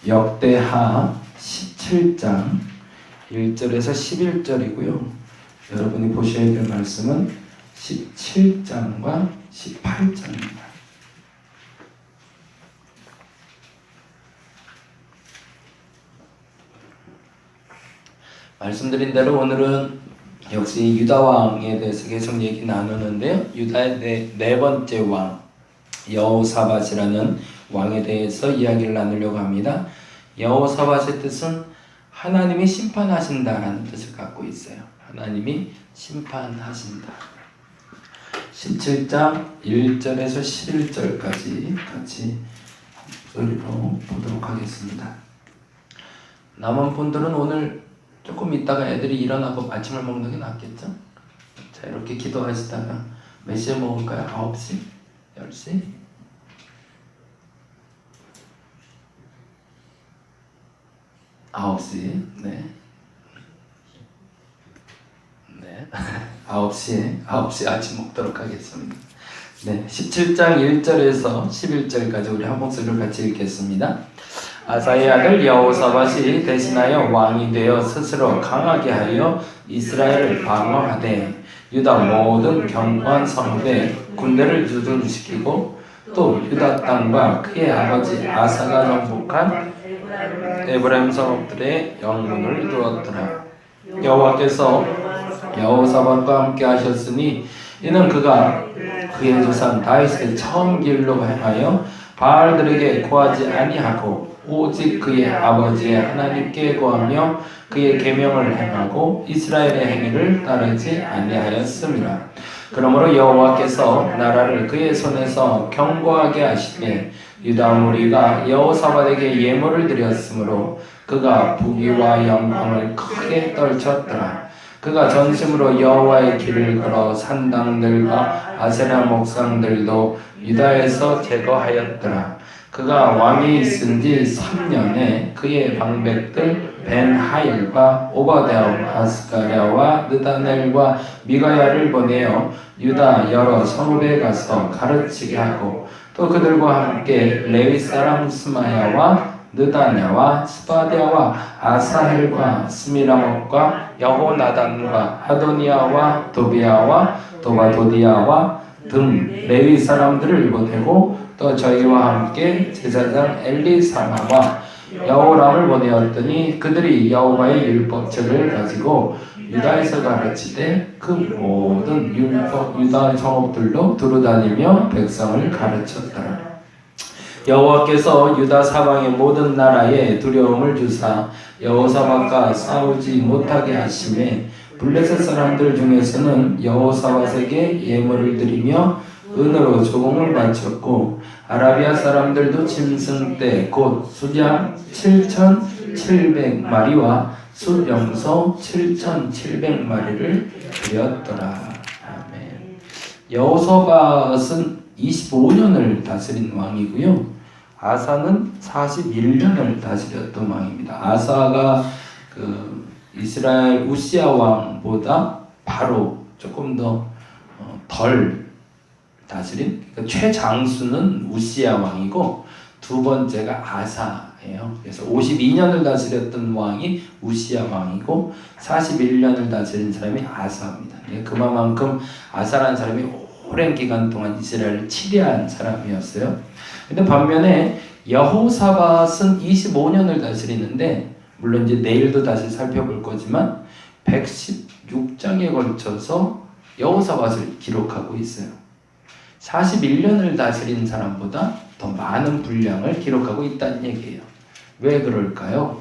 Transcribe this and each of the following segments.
역대하 17장 1절에서 11절이고요. 여러분이 보셔야 될 말씀은 17장과 18장입니다. 말씀드린 대로 오늘은 역시 유다 왕에 대해서 계속 얘기 나누는데요. 유다의 네 번째 왕 여호사밧이라는 왕에 대해서 이야기를 나누려고 합니다. 여호사밧의 뜻은 하나님이 심판하신다라는 뜻을 갖고 있어요. 하나님이 심판하신다. 17장 1절에서 11절까지 같이 목소리로 보도록 하겠습니다. 남은 분들은 오늘 조금 있다가 애들이 일어나고 아침을 먹는 게 낫겠죠? 자, 이렇게 기도하시다가 몇 시에 먹을까요? 9시? 10시? 9시, 네. 9시에 아침 먹도록 하겠습니다. 네, 17장 1절에서 11절까지 우리 한 목소리로 같이 읽겠습니다. 아사의 아들 여호사밧이 대신하여 왕이 되어 스스로 강하게 하여 이스라엘을 방어하되 유다 모든 견고한 성읍에 군대를 주둔시키고 또 유다 땅과 그의 아버지 아사가 정복한 에브라임 성읍들의 영문을 두었더라. 여호와께서 여호사밧과 함께 하셨으니 이는 그가 그의 조상 다윗의 처음 길로 행하여 바알들에게 구하지 아니하고 오직 그의 아버지의 하나님께 구하며 그의 계명을 행하고 이스라엘의 행위를 따르지 아니하였습니다. 그러므로 여호와께서 나라를 그의 손에서 견고하게 하시되 유다 무리가 여호사밧에게 예물을 드렸으므로 그가 부귀와 영광을 크게 떨쳤더라. 그가 전심으로 여호와의 길을 걸어 산당들과 아세라 목상들도 유다에서 제거하였더라. 그가 왕이 있은 지 3년에 그의 방백들 벤하일과 오바댜와 아스가랴와 느다넬과 미가야를 보내어 유다 여러 성읍에 가서 가르치게 하고 또 그들과 함께 레위 사람 스마야와 느다냐와 스바디아와 아사헬과 스미라못과 여호나단과 아도니아와 도비아와 도바도디아와 등 레위 사람들을 보내고 또 저희와 함께 제사장 엘리사마와 여호람을 보내었더니 그들이 여호와의 율법책을 가지고 유다에서 가르치되 그 모든 유다 성읍들로 두루다니며 백성을 가르쳤더라. 여호와께서 유다 사방의 모든 나라에 두려움을 주사 여호사밧과 싸우지 못하게 하시매 블레셋 사람들 중에서는 여호사밧에게 예물을 드리며 은으로 조공을 바쳤고 아라비아 사람들도 짐승떼 곧 수양 7,700마리와 숫염소 7,700마리를 드렸더라. 아멘. 여호사밧은 25년을 다스린 왕이고요. 아사는 41년을 다스렸던 왕입니다. 아사가 이스라엘 우시야 왕보다 바로 조금 더 덜 다스린, 그러니까 최장수는 우시야 왕이고 두 번째가 아사예요. 그래서 52년을 다스렸던 왕이 우시야 왕이고 41년을 다스린 사람이 아사입니다. 그만큼 아사라는 사람이 오랜 기간 동안 이스라엘을 치리한 사람이었어요. 근데 반면에 여호사밧은 25년을 다스리는데, 물론 이제 내일도 다시 살펴볼 거지만 116장에 걸쳐서 여호사밧을 기록하고 있어요. 41년을 다스린 사람보다 더 많은 분량을 기록하고 있다는 얘기예요. 왜 그럴까요?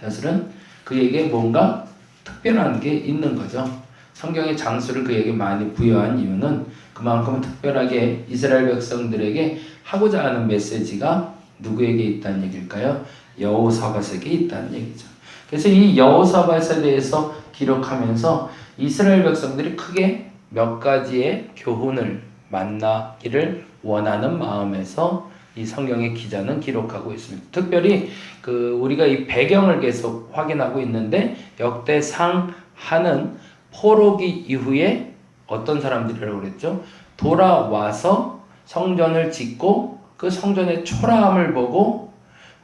사실은 그에게 뭔가 특별한 게 있는 거죠. 성경의 장수를 그에게 많이 부여한 이유는 그만큼 특별하게 이스라엘 백성들에게 하고자 하는 메시지가 누구에게 있다는 얘기일까요? 여호사밧에게 있다는 얘기죠. 그래서 이 여호사밧에 대해서 기록하면서 이스라엘 백성들이 크게 몇 가지의 교훈을 만나기를 원하는 마음에서 이 성경의 기자는 기록하고 있습니다. 특별히 우리가 이 배경을 계속 확인하고 있는데, 역대상 하는 포로기 이후에 어떤 사람들이라고 그랬죠? 돌아와서 성전을 짓고 그 성전의 초라함을 보고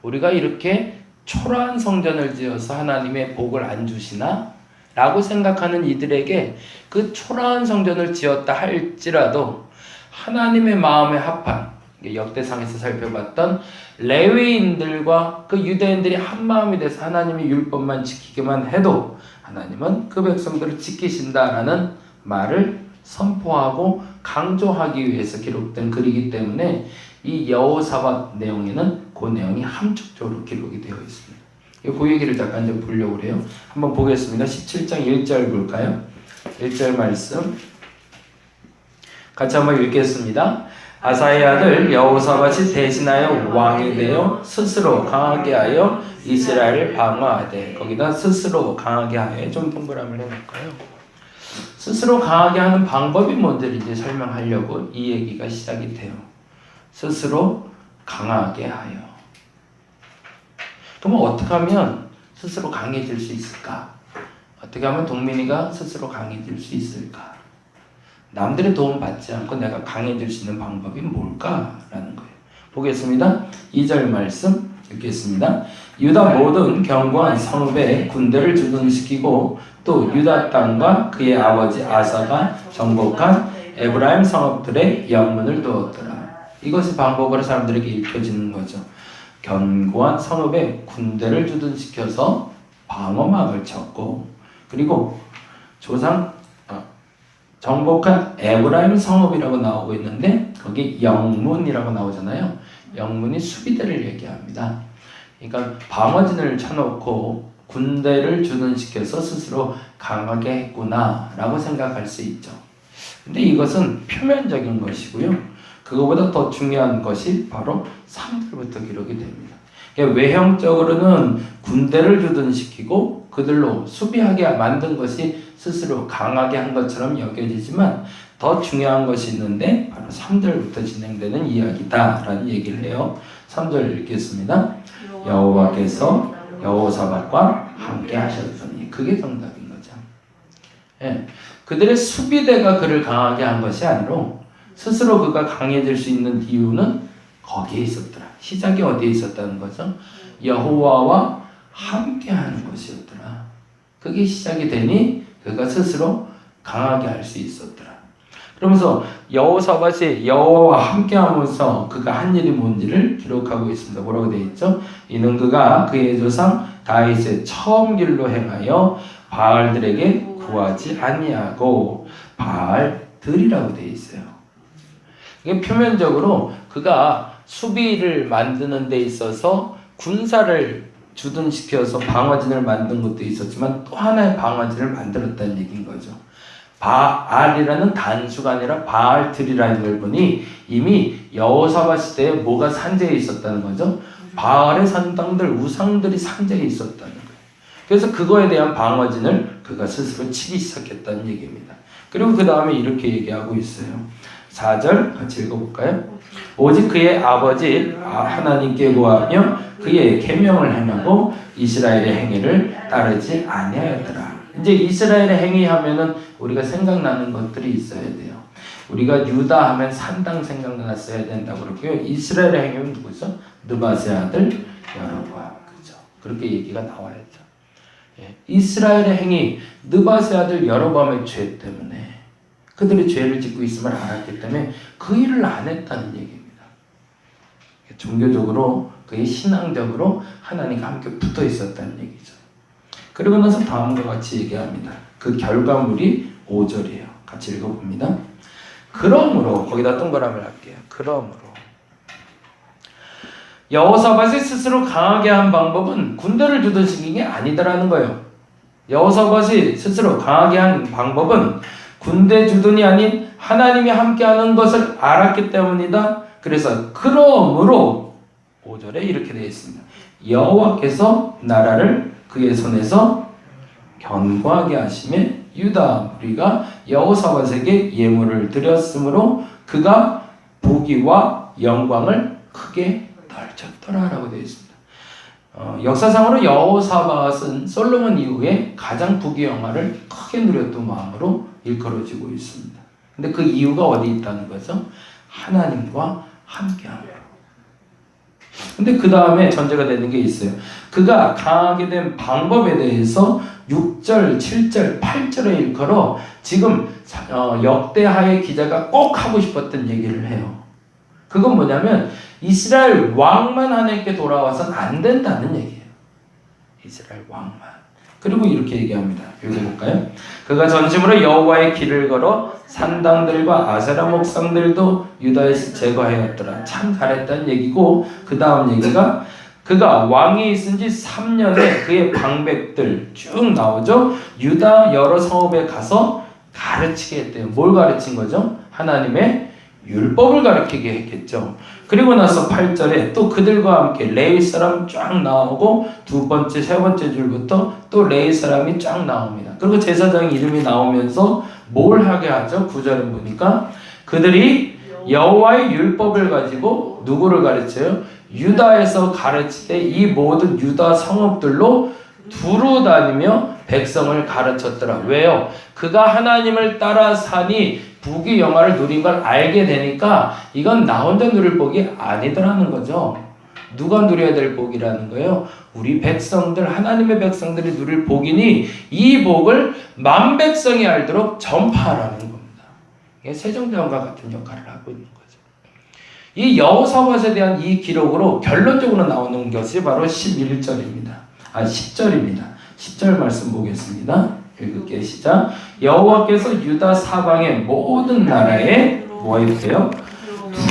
우리가 이렇게 초라한 성전을 지어서 하나님의 복을 안 주시나? 라고 생각하는 이들에게 그 초라한 성전을 지었다 할지라도 하나님의 마음에 합한, 역대상에서 살펴봤던 레위인들과 그 유대인들이 한 마음이 돼서 하나님의 율법만 지키기만 해도 하나님은 그 백성들을 지키신다라는 말을 선포하고 강조하기 위해서 기록된 글이기 때문에 이 여호사밧 내용에는 그 내용이 함축적으로 기록이 되어 있습니다. 그 얘기를 잠깐 좀 보려고 그래요. 한번 보겠습니다. 17장 1절 볼까요? 1절 말씀 같이 한번 읽겠습니다. 아사의 아들 여호사밧이 대신하여 왕이 되어 스스로 강하게 하여 이스라엘을 방어하되, 거기다 스스로 강하게 하여 좀 동그라미를 해놓을까요? 스스로 강하게 하는 방법이 뭔지를 이제 설명하려고 이 얘기가 시작이 돼요. 스스로 강하게 하여. 그럼 어떻게 하면 스스로 강해질 수 있을까? 어떻게 하면 동민이가 스스로 강해질 수 있을까? 남들의 도움 받지 않고 내가 강해질 수 있는 방법이 뭘까라는 거예요. 보겠습니다. 2절 말씀 읽겠습니다. 유다 모든 견고한 성읍에 군대를 주둔시키고 또 유다 땅과 그의 아버지 아사가 정복한 에브라임 성읍들의 영문을 두었더라. 이것이 방법으로 사람들에게 읽혀지는 거죠. 견고한 성읍에 군대를 주둔시켜서 방어막을 쳤고, 그리고 정복한 에브라임 성읍이라고 나오고 있는데 거기 영문이라고 나오잖아요. 영문이 수비대를 얘기합니다. 그러니까 방어진을 쳐놓고 군대를 주둔시켜서 스스로 강하게 했구나 라고 생각할 수 있죠. 근데 이것은 표면적인 것이고요. 그거보다 더 중요한 것이 바로 3절부터 기록이 됩니다. 그러니까 외형적으로는 군대를 주둔시키고 그들로 수비하게 만든 것이 스스로 강하게 한 것처럼 여겨지지만 더 중요한 것이 있는데 바로 3절부터 진행되는 이야기다 라는 얘기를 해요. 3절 읽겠습니다. 여호와께서 여호사밧과 함께 하셨더니, 그게 정답인 거죠. 예, 그들의 수비대가 그를 강하게 한 것이 아니라 스스로 그가 강해질 수 있는 이유는 거기에 있었더라. 시작이 어디에 있었다는 거죠? 여호와와 함께 하는 것이었더라. 그게 시작이 되니 그가 스스로 강하게 할 수 있었더라. 그러면서 여호사밧이 여호와와 함께하면서 그가 한 일이 뭔지를 기록하고 있습니다. 뭐라고 되어 있죠? 이는 그가 그의 조상 다윗의 처음 길로 행하여 바알들에게 구하지 아니하고, 바알들이라고 되어 있어요. 이게 표면적으로 그가 수비를 만드는 데 있어서 군사를 주둔시켜서 방어진을 만든 것도 있었지만 또 하나의 방어진을 만들었다는 얘기인 거죠. 바알이라는 단수가 아니라 바알들이라는 걸 보니 이미 여호사밧 시대에 뭐가 산재해 있었다는 거죠. 바알의 산당들, 우상들이 산재해 있었다는 거예요. 그래서 그거에 대한 방어진을 그가 스스로 치기 시작했다는 얘기입니다. 그리고 그 다음에 이렇게 얘기하고 있어요. 4절 같이 읽어볼까요? 오직 그의 아버지 하나님께 구하며 그의 계명을 행하고 이스라엘의 행위를 따르지 아니하였더라. 이제 이스라엘의 행위 하면은 우리가 생각나는 것들이 있어야 돼요. 우리가 유다 하면 산당 생각났어야 된다고 그러고요. 이스라엘의 행위는 누구죠? 느밧의 아들 여로보암. 그죠? 그렇게 얘기가 나와야죠. 예. 이스라엘의 행위, 느밧의 아들 여로보암의 죄 때문에, 그들이 죄를 짓고 있음을 알았기 때문에 그 일을 안 했다는 얘기입니다. 종교적으로, 그의 신앙적으로 하나님과 함께 붙어 있었다는 얘기죠. 그리고 나서 다음과 같이 얘기합니다. 그 결과물이 5절이에요. 같이 읽어봅니다. 그러므로, 거기다 동그라미를 할게요. 그러므로 여호사밧이 스스로 강하게 한 방법은 군대를 주둔시킨 게 아니더라는 거예요. 여호사밧이 스스로 강하게 한 방법은 군대 주둔이 아닌 하나님이 함께하는 것을 알았기 때문이다. 그래서 그러므로 5절에 이렇게 되어 있습니다. 여호와께서 나라를 그의 손에서 견고하게 하시매 유다 무리가 여호사밧에게 예물을 드렸으므로 그가 부귀와 영광을 크게 떨쳤더라라고 되어 있습니다. 역사상으로 여호사밧은 솔로몬 이후에 가장 부귀영화를 크게 누렸던 마음으로 일컬어지고 있습니다. 근데 그 이유가 어디 있다는 거죠? 하나님과 함께함으로. 근데 그 다음에 전제가 되는 게 있어요. 그가 강하게 된 방법에 대해서 6절, 7절, 8절에 일컬어 지금 역대하의 기자가 꼭 하고 싶었던 얘기를 해요. 그건 뭐냐면 이스라엘 왕만 하나님께 돌아와서는 안 된다는 얘기예요. 이스라엘 왕만. 그리고 이렇게 얘기합니다. 읽어볼까요? 그가 전심으로 여호와의 길을 걸어 산당들과 아세라 목상들도 유다에서 제거하였더라. 참 잘했다는 얘기고, 그 다음 얘기가 그가 왕이 있은 지 3년에 그의 방백들 쭉 나오죠. 유다 여러 성읍에 가서 가르치게 했대요. 뭘 가르친 거죠? 하나님의 율법을 가르치게 했겠죠. 그리고 나서 8절에 또 그들과 함께 레위 사람 쫙 나오고 두 번째, 세 번째 줄부터 또 레위 사람이 쫙 나옵니다. 그리고 제사장 이름이 나오면서 뭘 하게 하죠? 9절에 보니까 그들이 여호와의 율법을 가지고 누구를 가르쳐요? 유다에서 가르치되 이 모든 유다 성읍들로 두루 다니며 백성을 가르쳤더라. 왜요? 그가 하나님을 따라 사니 부귀 영화를 누린 걸 알게 되니까 이건 나 혼자 누릴 복이 아니더라는 거죠. 누가 누려야 될 복이라는 거예요? 우리 백성들, 하나님의 백성들이 누릴 복이니 이 복을 만 백성이 알도록 전파하라는 겁니다. 이게 세종대왕과 같은 역할을 하고 있는 거죠. 이 여호사밧에 대한 이 기록으로 결론적으로 나오는 것이 바로 11절입니다. 10절입니다. 10절 말씀 보겠습니다. 읽을게요. 시작. 여호와께서 유다 사방의 모든 나라에 뭐 해주세요?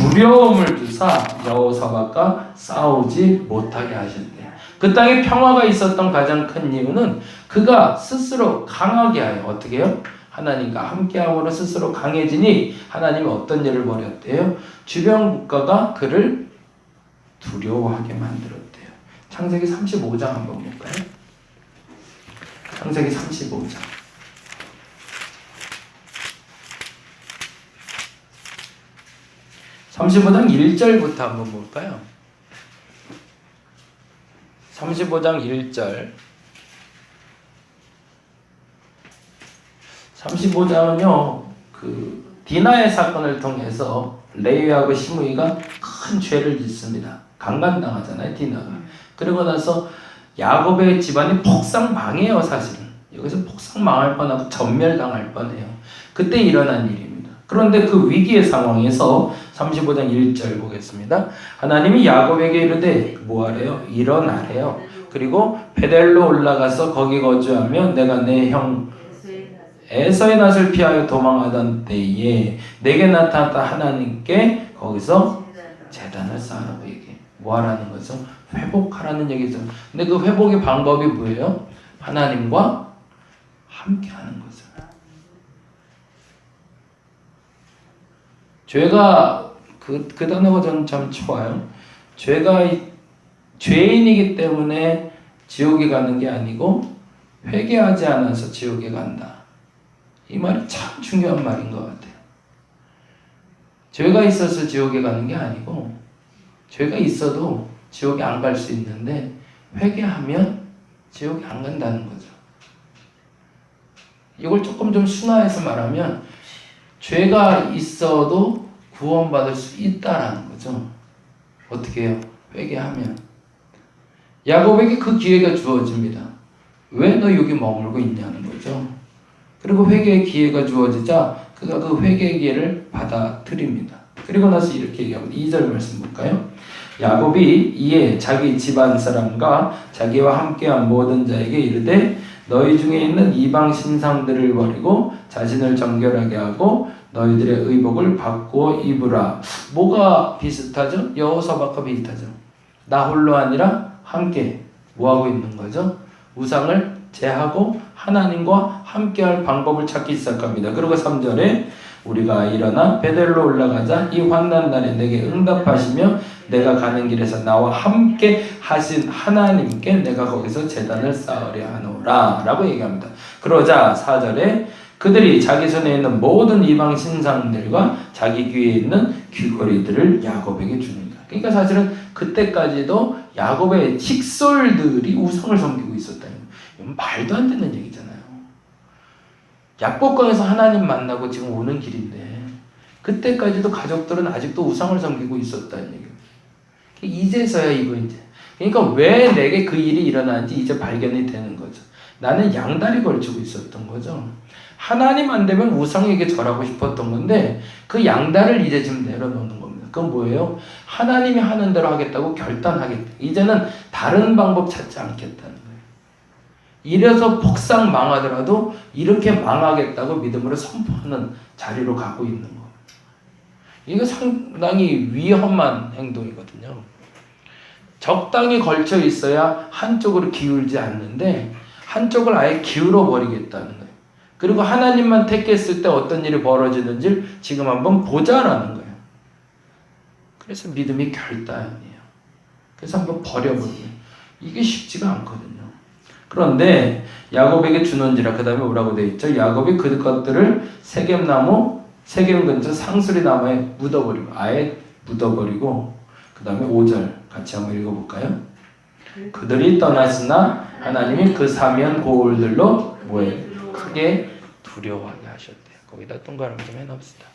두려움을 주사 여호사밧과 싸우지 못하게 하셨대요. 그 땅에 평화가 있었던 가장 큰 이유는 그가 스스로 강하게 하여 어떻게 해요? 하나님과 함께함으로 스스로 강해지니 하나님이 어떤 일을 벌였대요? 주변 국가가 그를 두려워하게 만들었대요. 창세기 35장 한번 볼까요? 창세기 35장. (35장) 1절부터 한번 볼까요? 35장 1절. 35장은요, 디나의 사건을 통해서 레위하고 시므이가 큰 죄를 짓습니다. 강간당하잖아요, 디나가. 그러고 나서 야곱의 집안이 폭삭 망해요, 사실은. 여기서 폭삭 망할 뻔하고 전멸당할 뻔해요. 그때 일어난 일입니다. 그런데 그 위기의 상황에서 35장 1절 보겠습니다. 하나님이 야곱에게 이르되 뭐하래요? 일어나래요. 그리고 베델로 올라가서 거기 거주하며 내가 내 형 에서의 낯을 피하여 도망하던 때에 내게 나타났다 하나님께 거기서 제단을 쌓으라고 얘기해. 뭐 하라는 거죠? 회복하라는 얘기죠. 근데 그 회복의 방법이 뭐예요? 하나님과 함께 하는 거죠. 죄가 그 단어가 저는 참 좋아요. 죄가 죄인이기 때문에 지옥에 가는 게 아니고 회개하지 않아서 지옥에 간다. 이 말이 참 중요한 말인 것 같아요. 죄가 있어서 지옥에 가는 게 아니고 죄가 있어도 지옥에 안 갈 수 있는데 회개하면 지옥에 안 간다는 거죠. 이걸 조금 좀 순화해서 말하면 죄가 있어도 구원받을 수 있다라는 거죠. 어떻게 해요? 회개하면. 야곱에게 그 기회가 주어집니다. 왜 너 여기 머물고 있냐는 거죠. 그리고 회개의 기회가 주어지자 그가 그 회개의 기회를 받아들입니다. 그리고 나서 이렇게 얘기합니다. 2절 말씀 볼까요? 야곱이 이에 자기 집안 사람과 자기와 함께한 모든 자에게 이르되 너희 중에 있는 이방 신상들을 버리고 자신을 정결하게 하고 너희들의 의복을 바꾸어 입으라. 뭐가 비슷하죠? 여호사밧과 비슷하죠. 나 홀로 아니라 함께 뭐하고 있는 거죠? 우상을 제하고 하나님과 함께할 방법을 찾기 시작합니다. 그리고 3절에 우리가 일어나 베델로 올라가자 이 환난 날에 내게 응답하시며 내가 가는 길에서 나와 함께 하신 하나님께 내가 거기서 제단을 쌓으려 하노라 라고 얘기합니다. 그러자 4절에 그들이 자기 손에 있는 모든 이방 신상들과 자기 귀에 있는 귀걸이들을 야곱에게 줍니다. 그러니까 사실은 그때까지도 야곱의 칙솔들이 우상을 섬기고 있었다는 거예요. 이건 말도 안 되는 얘기잖아요. 약복강에서 하나님 만나고 지금 오는 길인데 그때까지도 가족들은 아직도 우상을 섬기고 있었다는 얘기예요. 이제서야 이거 이제. 그러니까 왜 내게 그 일이 일어나는지 이제 발견이 되는 거죠. 나는 양다리 걸치고 있었던 거죠. 하나님 안 되면 우상에게 절하고 싶었던 건데 그 양다리를 이제 지금 내려놓는 겁니다. 그건 뭐예요? 하나님이 하는 대로 하겠다고 결단하겠다. 이제는 다른 방법 찾지 않겠다는 거예요. 이래서 폭삭 망하더라도 이렇게 망하겠다고 믿음으로 선포하는 자리로 가고 있는 거예요. 이거 상당히 위험한 행동이거든요. 적당히 걸쳐 있어야 한쪽으로 기울지 않는데 한쪽을 아예 기울어 버리겠다는 거예요. 그리고 하나님만 택했을 때 어떤 일이 벌어지는지 지금 한번 보자라는 거예요. 그래서 믿음이 결단이에요. 그래서 한번 버려버려요. 이게 쉽지가 않거든요. 그런데 야곱에게 주는지라 그 다음에 뭐라고 되어 있죠? 야곱이 그것들을 세겜 근처 상수리 나무에 묻어버리고 아예 묻어버리고 그 다음에 5절 같이 한번 읽어볼까요? 그들이 떠났으나 하나님이 그 사면 고울들로 뭐예요? 크게 두려워하게 하셨대요. 거기다 동그라미 좀 해놓읍시다.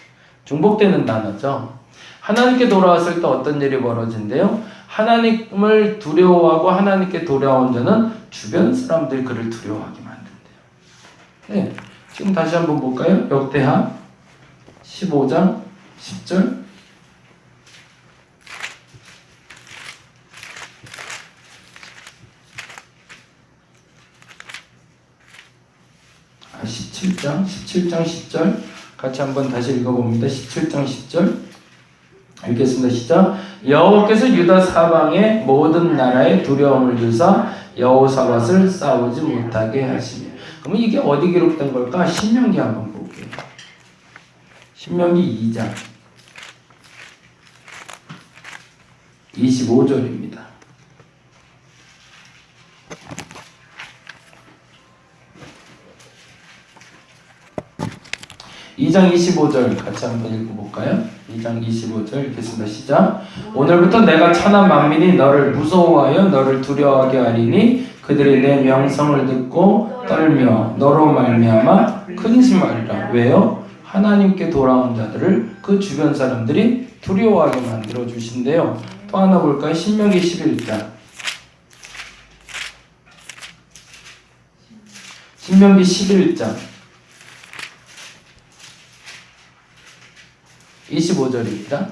중복되는 단어죠. 하나님께 돌아왔을 때 어떤 일이 벌어진대요? 하나님을 두려워하고 하나님께 돌아온 자는 주변 사람들이 그를 두려워하게 만든대요. 네, 지금 다시 한번 볼까요? 역대하 15장 10절 17장 10절 같이 한번 다시 읽어봅니다. 17장 10절 읽겠습니다. 시작. 여호와께서 유다 사방의 모든 나라에 두려움을 주사 여호사밧을 싸우지 못하게 하시며. 그러면 이게 어디 기록된 걸까? 신명기 한번 볼게요. 신명기 2장 25절입니다. 2장 25절 같이 한번 읽어볼까요? 2장 25절 읽겠습니다. 시작. 오늘부터 내가 천하 만민이 너를 무서워하여 너를 두려워하게 하리니 그들이 내 명성을 듣고 떨며 너로 말미암아 근심하리라. 왜요? 하나님께 돌아온 자들을 그 주변 사람들이 두려워하게 만들어 주신대요. 또 하나 볼까요? 신명기 11장 신명기 11장 25절입니다.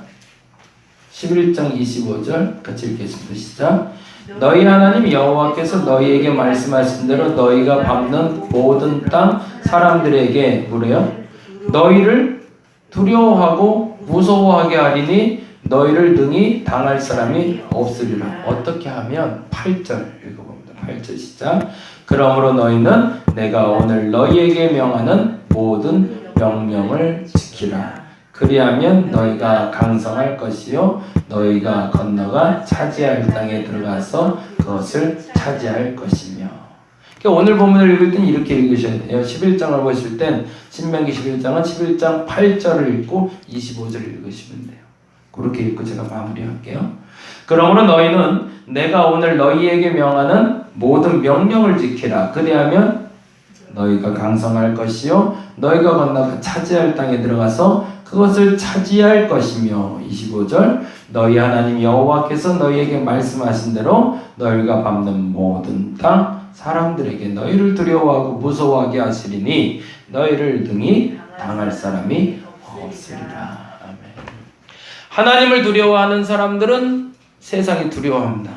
11장 25절 같이 읽겠습니다. 시작. 너희 하나님 여호와께서 너희에게 말씀하신 대로 너희가 밟는 모든 땅 사람들에게 뭐래요? 너희를 두려워하고 무서워하게 하리니 너희를 능히 당할 사람이 없으리라. 어떻게 하면 8절 읽어봅니다. 8절 시작. 그러므로 너희는 내가 오늘 너희에게 명하는 모든 명령을 지키라. 그리하면 너희가 강성할 것이요 너희가 건너가 차지할 땅에 들어가서 그것을 차지할 것이며. 그러니까 오늘 본문을 읽을 땐 이렇게 읽으셔야 돼요. 11장을 보실 땐 신명기 11장은 11장 8절을 읽고 25절을 읽으시면 돼요. 그렇게 읽고 제가 마무리할게요. 그러므로 너희는 내가 오늘 너희에게 명하는 모든 명령을 지키라. 그리하면 너희가 강성할 것이요 너희가 건너가 차지할 땅에 들어가서 그것을 차지할 것이며. 25절 너희 하나님 여호와께서 너희에게 말씀하신 대로 너희가 밟는 모든 땅 사람들에게 너희를 두려워하고 무서워하게 하시리니 너희를 등이 당할 사람이 없으리라. 아멘. 하나님을 두려워하는 사람들은 세상이 두려워합니다.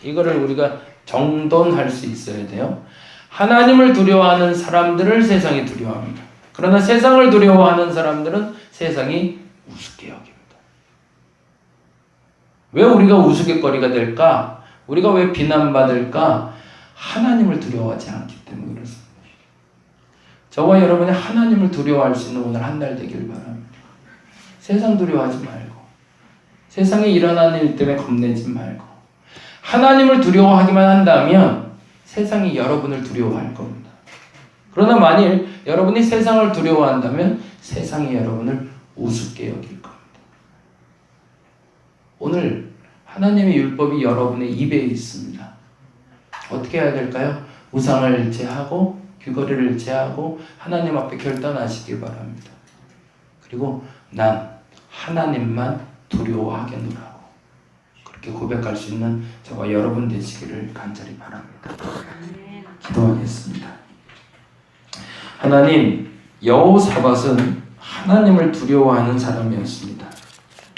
이거를 우리가 정돈할 수 있어야 돼요. 하나님을 두려워하는 사람들을 세상이 두려워합니다. 그러나 세상을 두려워하는 사람들은 세상이 우습게 여깁니다. 왜 우리가 우스갯거리가 될까? 우리가 왜 비난받을까? 하나님을 두려워하지 않기 때문에 그렇습니다. 저와 여러분이 하나님을 두려워할 수 있는 오늘 한 날 되길 바랍니다. 세상 두려워하지 말고 세상에 일어나는 일 때문에 겁내지 말고 하나님을 두려워하기만 한다면 세상이 여러분을 두려워할 겁니다. 그러나 만일 여러분이 세상을 두려워한다면 세상이 여러분을 우습게 여길 겁니다. 오늘 하나님의 율법이 여러분의 입에 있습니다. 어떻게 해야 될까요? 우상을 제하고 귀거리를 제하고 하나님 앞에 결단하시길 바랍니다. 그리고 난 하나님만 두려워하겠노라고 그렇게 고백할 수 있는 저와 여러분 되시기를 간절히 바랍니다. 기도하겠습니다. 하나님, 여호사밧은 하나님을 두려워하는 사람이었습니다.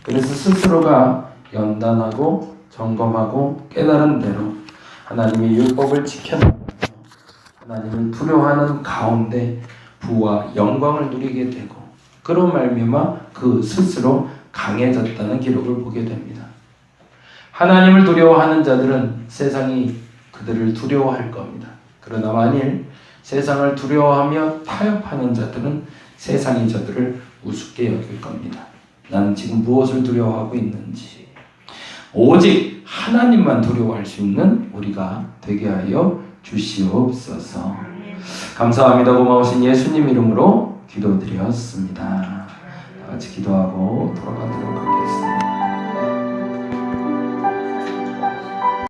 그래서 스스로가 연단하고 점검하고 깨달은 대로 하나님의 율법을 지켜나가면서 하나님을 두려워하는 가운데 부와 영광을 누리게 되고 그런 말미암아 그 스스로 강해졌다는 기록을 보게 됩니다. 하나님을 두려워하는 자들은 세상이 그들을 두려워할 겁니다. 그러나 만일 세상을 두려워하며 타협하는 자들은 세상이 저들을 우습게 여길 겁니다. 나는 지금 무엇을 두려워하고 있는지 오직 하나님만 두려워할 수 있는 우리가 되게 하여 주시옵소서. 감사합니다. 고마우신 예수님 이름으로 기도드렸습니다. 다 같이 기도하고 돌아가도록 하겠습니다.